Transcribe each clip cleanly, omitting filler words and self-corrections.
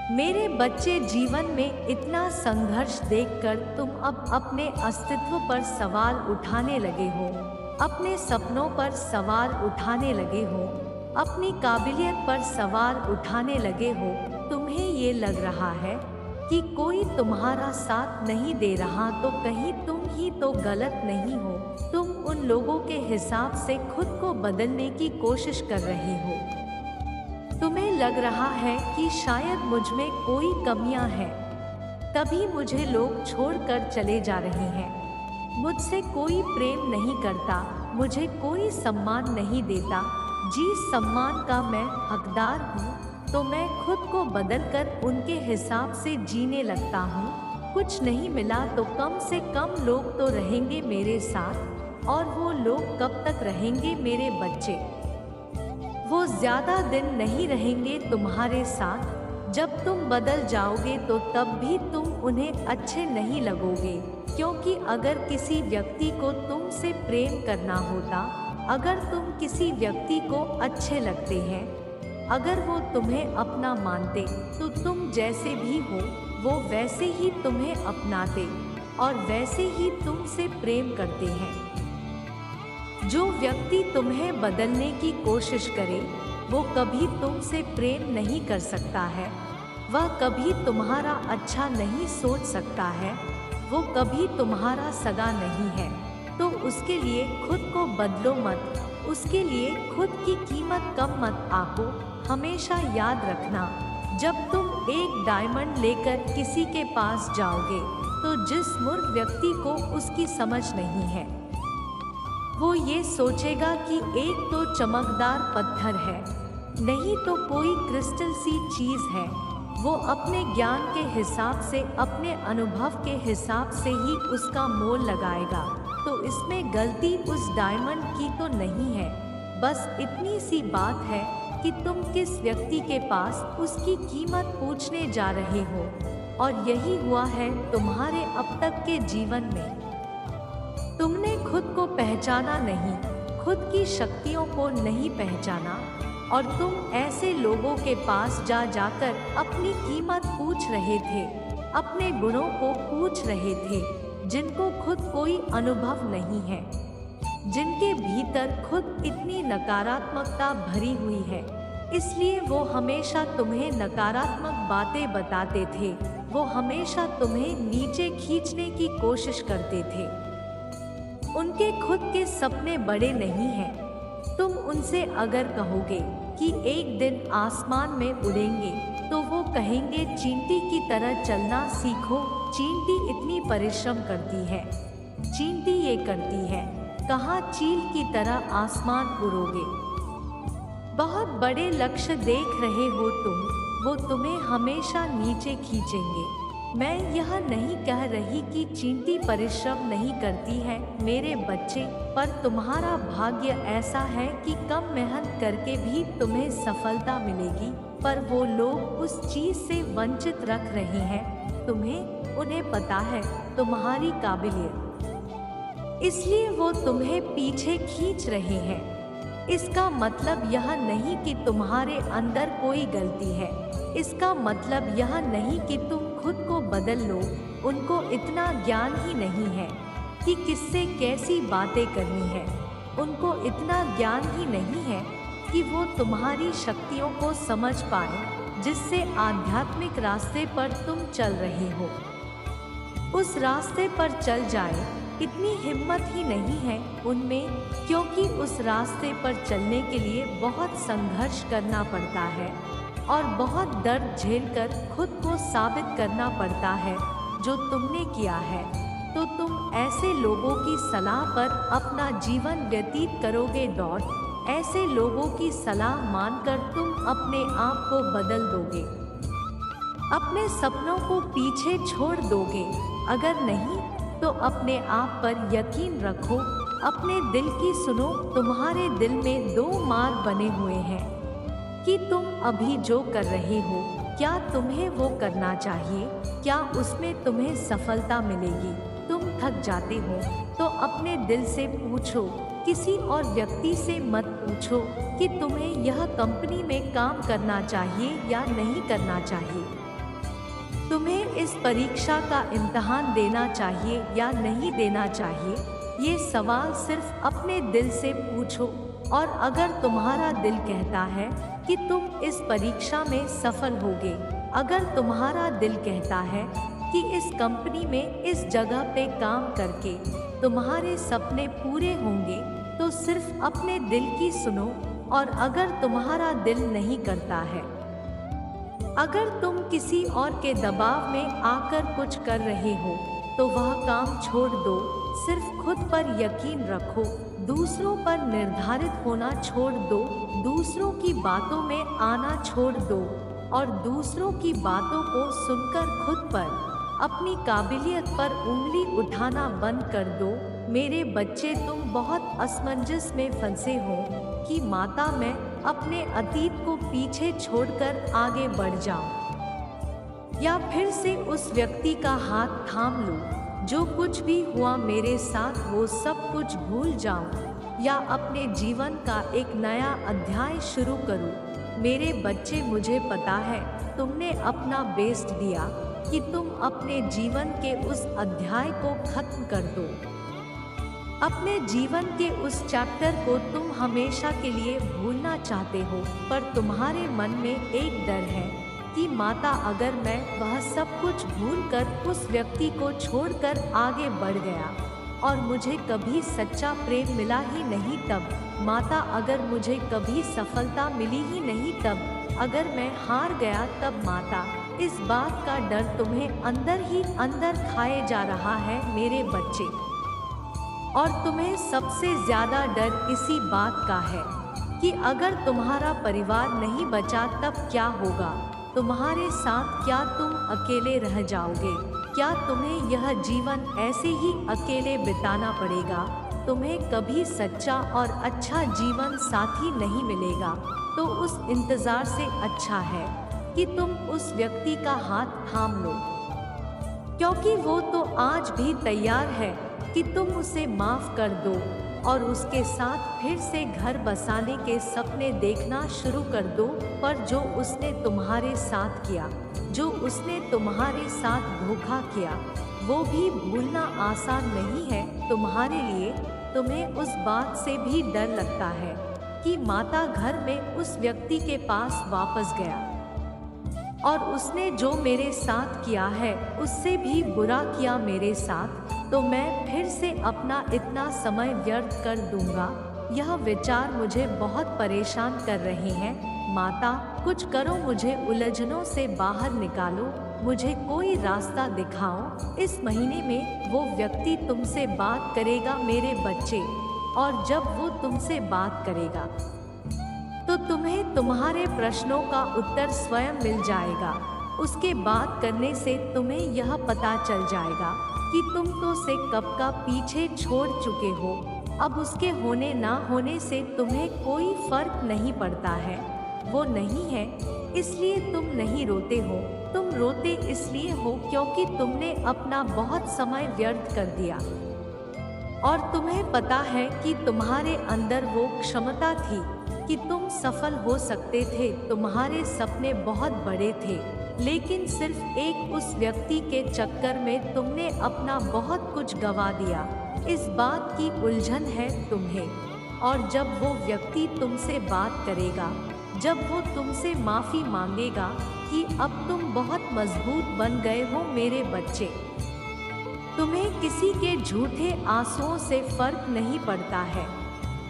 मेरे बच्चे, जीवन में इतना संघर्ष देखकर तुम अब अपने अस्तित्व पर सवाल उठाने लगे हो, अपने सपनों पर सवाल उठाने लगे हो, अपनी काबिलियत पर सवाल उठाने लगे हो। तुम्हें ये लग रहा है कि कोई तुम्हारा साथ नहीं दे रहा, तो कहीं तुम ही तो गलत नहीं हो। तुम उन लोगों के हिसाब से खुद को बदलने की कोशिश कर रहे हो। तुम्हें लग रहा है कि शायद मुझ में कोई कमियां हैं, तभी मुझे लोग छोड़कर चले जा रहे हैं। मुझसे कोई प्रेम नहीं करता, मुझे कोई सम्मान नहीं देता। जिस सम्मान का मैं हकदार हूँ, तो मैं खुद को बदलकर उनके हिसाब से जीने लगता हूँ। कुछ नहीं मिला तो कम से कम लोग तो रहेंगे मेरे साथ, और वो लोग कब तक रहेंगे मेरे बच्चे? वो ज़्यादा दिन नहीं रहेंगे तुम्हारे साथ। जब तुम बदल जाओगे तो तब भी तुम उन्हें अच्छे नहीं लगोगे, क्योंकि अगर किसी व्यक्ति को तुमसे प्रेम करना होता, अगर तुम किसी व्यक्ति को अच्छे लगते हैं, अगर वो तुम्हें अपना मानते, तो तुम जैसे भी हो वो वैसे ही तुम्हें अपनाते और वैसे ही तुमसे प्रेम करते हैं। जो व्यक्ति तुम्हें बदलने की कोशिश करे, वो कभी तुमसे प्रेम नहीं कर सकता है, वह कभी तुम्हारा अच्छा नहीं सोच सकता है, वो कभी तुम्हारा सगा नहीं है। तो उसके लिए खुद को बदलो मत, उसके लिए खुद की कीमत कम मत आंको। हमेशा याद रखना, जब तुम एक डायमंड लेकर किसी के पास जाओगे, तो जिस मूर्ख व्यक्ति को उसकी समझ नहीं है, वो ये सोचेगा कि एक तो चमकदार पत्थर है, नहीं तो कोई क्रिस्टल सी चीज़ है। वो अपने ज्ञान के हिसाब से, अपने अनुभव के हिसाब से ही उसका मोल लगाएगा। तो इसमें गलती उस डायमंड की तो नहीं है। बस इतनी सी बात है कि तुम किस व्यक्ति के पास उसकी कीमत पूछने जा रहे हो। और यही हुआ है तुम्हारे अब तक के जीवन में। तुमने खुद को पहचाना नहीं, खुद की शक्तियों को नहीं पहचाना, और तुम ऐसे लोगों के पास जा जाकर अपनी कीमत पूछ रहे थे, अपने गुणों को पूछ रहे थे, जिनको खुद कोई अनुभव नहीं है, जिनके भीतर खुद इतनी नकारात्मकता भरी हुई है। इसलिए वो हमेशा तुम्हें नकारात्मक बातें बताते थे, वो हमेशा तुम्हें नीचे खींचने की कोशिश करते थे। उनके खुद के सपने बड़े नहीं हैं। तुम उनसे अगर कहोगे कि एक दिन आसमान में उड़ेंगे, तो वो कहेंगे चींटी की तरह चलना सीखो। चींटी इतनी परिश्रम करती है, चींटी ये करती है, कहाँ चील की तरह आसमान उड़ोगे। बहुत बड़े लक्ष्य देख रहे हो तुम, वो तुम्हें हमेशा नीचे खींचेंगे। मैं यह नहीं कह रही कि चींटी परिश्रम नहीं करती है मेरे बच्चे, पर तुम्हारा भाग्य ऐसा है कि कम मेहनत करके भी तुम्हें सफलता मिलेगी। पर वो लोग उस चीज से वंचित रख रहे हैं तुम्हें। उन्हें पता है तुम्हारी काबिलियत, इसलिए वो तुम्हें पीछे खींच रहे हैं। इसका मतलब यह नहीं कि तुम्हारे अंदर कोई गलती है, इसका मतलब यह नहीं कि तुम खुद को बदल लो। उनको इतना ज्ञान ही नहीं है कि किससे कैसी बातें करनी है, उनको इतना ज्ञान ही नहीं है कि वो तुम्हारी शक्तियों को समझ पाए, जिससे आध्यात्मिक रास्ते पर तुम चल रहे हो उस रास्ते पर चल जाए। इतनी हिम्मत ही नहीं है उनमें, क्योंकि उस रास्ते पर चलने के लिए बहुत संघर्ष करना पड़ता है और बहुत दर्द झेलकर खुद को साबित करना पड़ता है जो तुमने किया है। तो तुम ऐसे लोगों की सलाह पर अपना जीवन व्यतीत करोगे। ऐसे लोगों की सलाह मानकर तुम अपने आप को बदल दोगे, अपने सपनों को पीछे छोड़ दोगे। अगर नहीं तो अपने आप पर यकीन रखो, अपने दिल की सुनो। तुम्हारे दिल में दो मार्ग बने हुए हैं कि तुम अभी जो कर रहे हो, क्या तुम्हें वो करना चाहिए? क्या उसमें तुम्हें सफलता मिलेगी? तुम थक जाते हो तो अपने दिल से पूछो, किसी और व्यक्ति से मत पूछो कि तुम्हें यह कंपनी में काम करना चाहिए या नहीं करना चाहिए। तुम्हें इस परीक्षा का इम्तिहान देना चाहिए या नहीं देना चाहिए, ये सवाल सिर्फ अपने दिल से पूछो। और अगर तुम्हारा दिल कहता है कि तुम इस परीक्षा में सफल होगे, अगर तुम्हारा दिल कहता है कि इस कंपनी में इस जगह पे काम करके तुम्हारे सपने पूरे होंगे, तो सिर्फ अपने दिल की सुनो। और अगर तुम्हारा दिल नहीं करता है, अगर तुम किसी और के दबाव में आकर कुछ कर रहे हो, तो वह काम छोड़ दो। सिर्फ खुद पर यकीन रखो, दूसरों पर निर्धारित होना छोड़ दो, दूसरों की बातों में आना छोड़ दो और दूसरों की बातों को सुनकर खुद पर, अपनी काबिलियत पर उंगली उठाना बंद कर दो। मेरे बच्चे, तुम बहुत असमंजस में फंसे हो कि माता मैं अपने अतीत को पीछे छोड़कर आगे बढ़ जाऊं, या फिर से उस व्यक्ति का हाथ थाम लूं, जो कुछ भी हुआ मेरे साथ वो सब कुछ भूल जाऊं, या अपने जीवन का एक नया अध्याय शुरू करूं। मेरे बच्चे, मुझे पता है तुमने अपना बेस्ट दिया कि तुम अपने जीवन के उस अध्याय को खत्म कर दो। अपने जीवन के उस चैप्टर को तुम हमेशा के लिए भूलना चाहते हो, पर तुम्हारे मन में एक डर है कि माता, अगर मैं वह सब कुछ भूलकर उस व्यक्ति को छोड़कर आगे बढ़ गया और मुझे कभी सच्चा प्रेम मिला ही नहीं तब, माता अगर मुझे कभी सफलता मिली ही नहीं तब, अगर मैं हार गया तब माता, इस बात का डर तुम्हें अंदर ही अंदर खाए जा रहा है मेरे बच्चे। और तुम्हें सबसे ज्यादा डर इसी बात का है कि अगर तुम्हारा परिवार नहीं बचा तब क्या होगा, तुम्हारे साथ क्या तुम अकेले रह जाओगे, क्या तुम्हें यह जीवन ऐसे ही अकेले बिताना पड़ेगा, तुम्हें कभी सच्चा और अच्छा जीवन साथी नहीं मिलेगा, तो उस इंतज़ार से अच्छा है कि तुम उस व्यक्ति का हाथ थाम लो, क्योंकि वो तो आज भी तैयार है कि तुम उसे माफ़ कर दो और उसके साथ फिर से घर बसाने के सपने देखना शुरू कर दो। पर जो उसने तुम्हारे साथ किया, जो उसने तुम्हारे साथ धोखा किया, वो भी भूलना आसान नहीं है तुम्हारे लिए। तुम्हें उस बात से भी डर लगता है कि माता घर में उस व्यक्ति के पास वापस गया और उसने जो मेरे साथ किया है उससे भी बुरा किया मेरे साथ, तो मैं फिर से अपना इतना समय व्यर्थ कर दूंगा। यह विचार मुझे बहुत परेशान कर रहे हैं। माता, कुछ करो, मुझे उलझनों से बाहर निकालो, मुझे कोई रास्ता दिखाओ। इस महीने में वो व्यक्ति तुमसे बात करेगा मेरे बच्चे, और जब वो तुमसे बात करेगा तो तुम्हें तुम्हारे प्रश्नों का उत्तर स्वयं मिल जाएगा। उसके बात करने से तुम्हें यह पता चल जाएगा कि तुम तो उसे कब का पीछे छोड़ चुके हो। अब उसके होने ना होने से तुम्हें कोई फर्क नहीं पड़ता है। वो नहीं है इसलिए तुम नहीं रोते हो, तुम रोते इसलिए हो क्योंकि तुमने अपना बहुत समय व्यर्थ कर दिया और तुम्हें पता है कि तुम्हारे अंदर वो क्षमता थी कि तुम सफल हो सकते थे। तुम्हारे सपने बहुत बड़े थे, लेकिन सिर्फ एक उस व्यक्ति के चक्कर में तुमने अपना बहुत कुछ गंवा दिया। इस बात की उलझन है तुम्हें। और जब वो व्यक्ति तुमसे बात करेगा, जब वो तुमसे माफ़ी मांगेगा कि अब तुम बहुत मजबूत बन गए हो मेरे बच्चे, तुम्हें किसी के झूठे आंसुओं से फर्क नहीं पड़ता है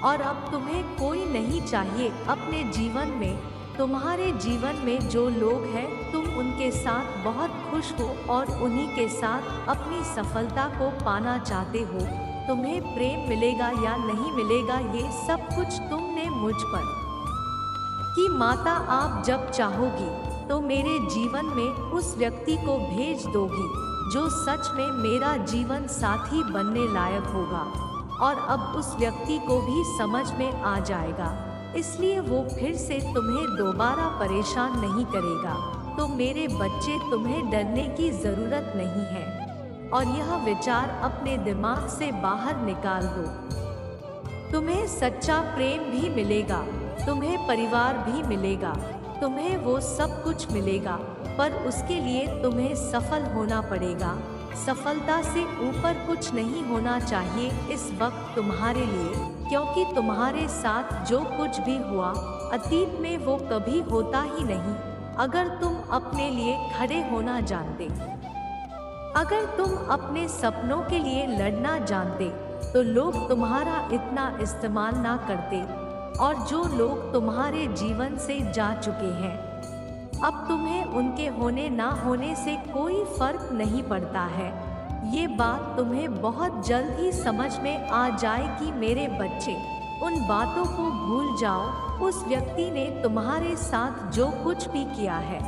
और अब तुम्हें कोई नहीं चाहिए अपने जीवन में। तुम्हारे जीवन में जो लोग हैं तुम उनके साथ बहुत खुश हो और उन्हीं के साथ अपनी सफलता को पाना चाहते हो। तुम्हें प्रेम मिलेगा या नहीं मिलेगा ये सब कुछ तुमने मुझ पर कि माता आप जब चाहोगी तो मेरे जीवन में उस व्यक्ति को भेज दोगी जो सच में मेरा जीवन साथी बनने लायक होगा। और अब उस व्यक्ति को भी समझ में आ जाएगा, इसलिए वो फिर से तुम्हें दोबारा परेशान नहीं करेगा। तो मेरे बच्चे, तुम्हें डरने की ज़रूरत नहीं है और यह विचार अपने दिमाग से बाहर निकाल दो। तुम्हें सच्चा प्रेम भी मिलेगा, तुम्हें परिवार भी मिलेगा, तुम्हें वो सब कुछ मिलेगा पर उसके लिए तुम्हें सफल होना पड़ेगा। सफलता से ऊपर कुछ नहीं होना चाहिए इस वक्त तुम्हारे लिए, क्योंकि तुम्हारे साथ जो कुछ भी हुआ अतीत में वो कभी होता ही नहीं। अगर तुम अपने लिए खड़े होना जानते, अगर तुम अपने सपनों के लिए लड़ना जानते, तो लोग तुम्हारा इतना इस्तेमाल ना करते। और जो लोग तुम्हारे जीवन से जा चुके हैं, अब तुम्हें उनके होने ना होने से कोई फर्क नहीं पड़ता है। ये बात तुम्हें बहुत जल्द ही समझ में आ जाएगी मेरे बच्चे। उन बातों को भूल जाओ। उस व्यक्ति ने तुम्हारे साथ जो कुछ भी किया है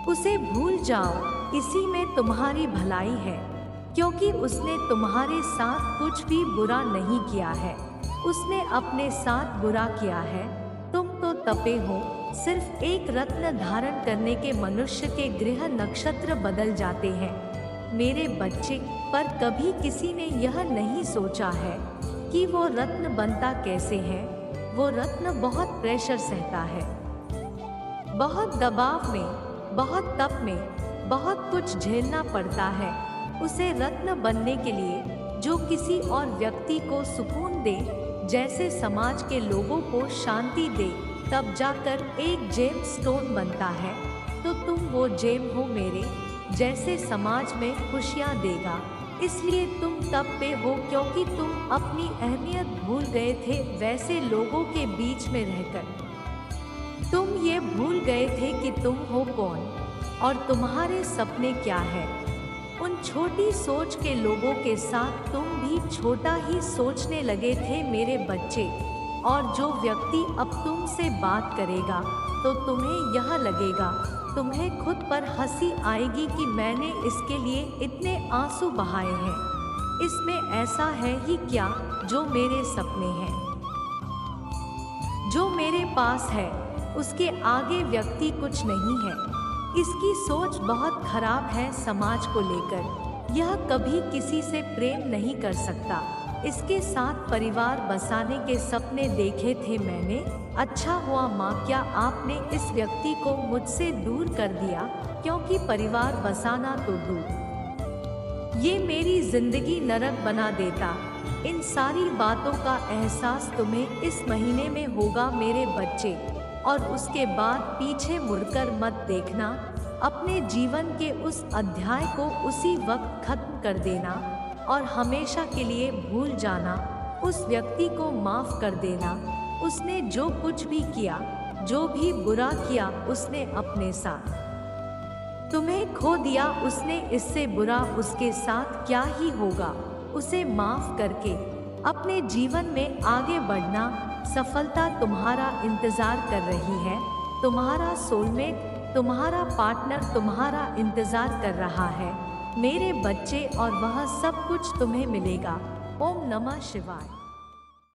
उसे भूल जाओ। इसी में तुम्हारी भलाई है, क्योंकि उसने तुम्हारे साथ कुछ भी बुरा नहीं किया है। उसने अपने साथ बुरा किया है। तुम तो तपे हो। सिर्फ एक रत्न धारण करने के मनुष्य के ग्रह नक्षत्र बदल जाते हैं मेरे बच्चे। पर कभी किसी ने यह नहीं सोचा है कि वो रत्न बनता कैसे है। वो रत्न बहुत प्रेशर सहता है, बहुत दबाव में, बहुत तप में, बहुत कुछ झेलना पड़ता है उसे रत्न बनने के लिए, जो किसी और व्यक्ति को सुकून दे, जैसे समाज के लोगों को शांति दे, तब जाकर एक जेम स्टोन बनता है। तो तुम वो जेम हो मेरे, जैसे समाज में खुशियाँ देगा। इसलिए तुम तब पे हो क्योंकि तुम अपनी अहमियत भूल गए थे वैसे लोगों के बीच में रहकर। तुम ये भूल गए थे कि तुम हो कौन और तुम्हारे सपने क्या है। उन छोटी सोच के लोगों के साथ तुम भी छोटा ही सोचने लगे थे मेरे बच्चे। और जो व्यक्ति अब तुमसे बात करेगा तो तुम्हें यह लगेगा, तुम्हें खुद पर हंसी आएगी कि मैंने इसके लिए इतने आंसू बहाए हैं। इसमें ऐसा है ही क्या जो मेरे सपने हैं, जो मेरे पास है, उसके आगे व्यक्ति कुछ नहीं है। इसकी सोच बहुत खराब है समाज को लेकर। यह कभी किसी से प्रेम नहीं कर सकता। इसके साथ परिवार बसाने के सपने देखे थे मैंने। अच्छा हुआ माँ, क्या आपने इस व्यक्ति को मुझसे दूर कर दिया, क्योंकि परिवार बसाना तो दूर, ये मेरी जिंदगी नरक बना देता। इन सारी बातों का एहसास तुम्हें इस महीने में होगा मेरे बच्चे। और उसके बाद पीछे मुड़कर मत देखना। अपने जीवन के उस अध्याय को उसी वक्त खत्म कर देना और हमेशा के लिए भूल जाना। उस व्यक्ति को माफ़ कर देना। उसने जो कुछ भी किया, जो भी बुरा किया, उसने अपने साथ तुम्हें खो दिया। उसने इससे बुरा उसके साथ क्या ही होगा। उसे माफ़ करके अपने जीवन में आगे बढ़ना। सफलता तुम्हारा इंतज़ार कर रही है। तुम्हारा सोलमेट, तुम्हारा पार्टनर तुम्हारा इंतज़ार कर रहा है मेरे बच्चे, और वह सब कुछ तुम्हें मिलेगा। ओम नमः शिवाय।